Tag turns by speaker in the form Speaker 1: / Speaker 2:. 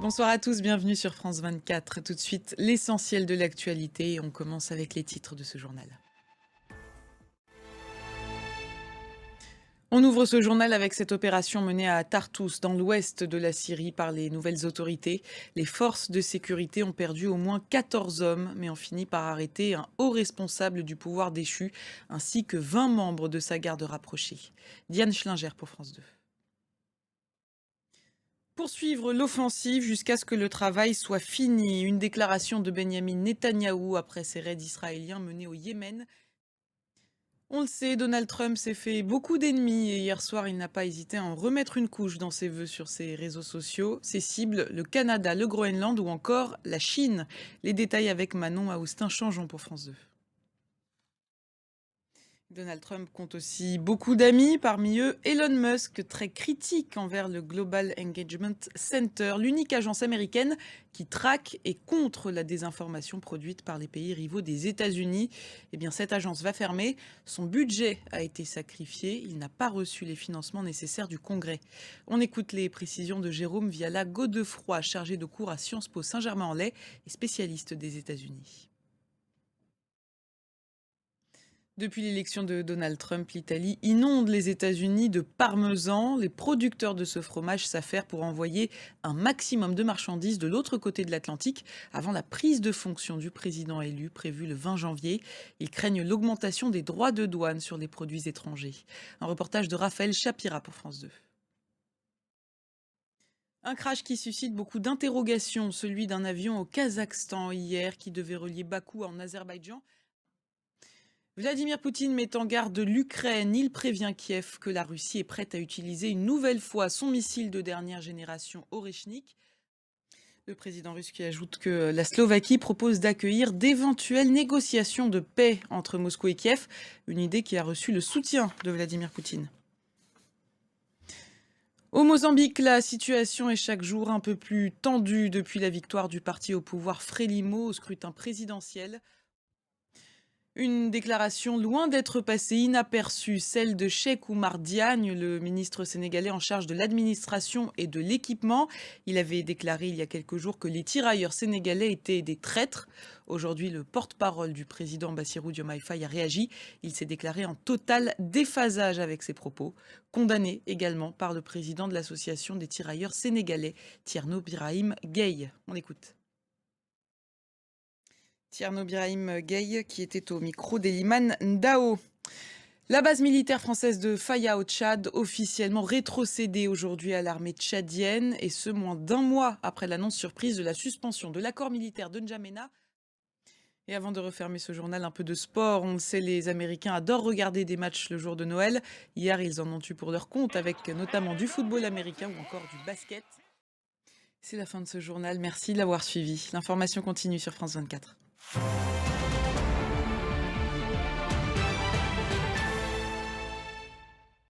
Speaker 1: Bonsoir à tous, bienvenue sur France 24. Tout de suite, l'essentiel de l'actualité et on commence avec les titres de ce journal. On ouvre ce journal avec cette opération menée à Tartus, dans l'ouest de la Syrie, par les nouvelles autorités. Les forces de sécurité ont perdu au moins 14 hommes, mais ont fini par arrêter un haut responsable du pouvoir déchu, ainsi que 20 membres de sa garde rapprochée. Diane Schlinger pour France 2. Poursuivre l'offensive jusqu'à ce que le travail soit fini. Une déclaration de Benyamin Netanyahou après ces raids israéliens menés au Yémen. On le sait, Donald Trump s'est fait beaucoup d'ennemis et hier soir, il n'a pas hésité à en remettre une couche dans ses vœux sur ses réseaux sociaux. Ses cibles, le Canada, le Groenland ou encore la Chine. Les détails avec Manon Aoustin, changeons pour France 2. Donald Trump compte aussi beaucoup d'amis, parmi eux Elon Musk, très critique envers le Global Engagement Center, l'unique agence américaine qui traque et contre la désinformation produite par les pays rivaux des États-Unis. Eh bien, cette agence va fermer. Son budget a été sacrifié. Il n'a pas reçu les financements nécessaires du Congrès. On écoute les précisions de Jérôme Viala-Godefroy, chargé de cours à Sciences Po Saint-Germain-en-Laye et spécialiste des États-Unis. Depuis l'élection de Donald Trump, l'Italie inonde les États-Unis de parmesan. Les producteurs de ce fromage s'affairent pour envoyer un maximum de marchandises de l'autre côté de l'Atlantique avant la prise de fonction du président élu prévue le 20 janvier. Ils craignent l'augmentation des droits de douane sur les produits étrangers. Un reportage de Raphaël Chapira pour France 2. Un crash qui suscite beaucoup d'interrogations, celui d'un avion au Kazakhstan hier qui devait relier Bakou en Azerbaïdjan. Vladimir Poutine met en garde l'Ukraine. Il prévient Kiev que la Russie est prête à utiliser une nouvelle fois son missile de dernière génération Oreshnik. Le président russe qui ajoute que la Slovaquie propose d'accueillir d'éventuelles négociations de paix entre Moscou et Kiev, une idée qui a reçu le soutien de Vladimir Poutine. Au Mozambique, la situation est chaque jour un peu plus tendue depuis la victoire du parti au pouvoir Frelimo au scrutin présidentiel. Une déclaration loin d'être passée inaperçue, celle de Cheikh Oumar Diagne, le ministre sénégalais en charge de l'administration et de l'équipement. Il avait déclaré il y a quelques jours que les tirailleurs sénégalais étaient des traîtres. Aujourd'hui, le porte-parole du président Bassirou Diomaye Faye a réagi. Il s'est déclaré en total déphasage avec ses propos, condamné également par le président de l'association des tirailleurs sénégalais, Tierno Birahim Gueye. On écoute. Tierno Birahim Gueye qui était au micro d'Eliman Ndao. La base militaire française de Faya au Tchad, officiellement rétrocédée aujourd'hui à l'armée tchadienne, et ce moins d'un mois après l'annonce surprise de la suspension de l'accord militaire de N'Djamena. Et avant de refermer ce journal, un peu de sport. On le sait, les Américains adorent regarder des matchs le jour de Noël. Hier, ils en ont eu pour leur compte, avec notamment du football américain ou encore du basket. C'est la fin de ce journal. Merci de l'avoir suivi. L'information continue sur France 24.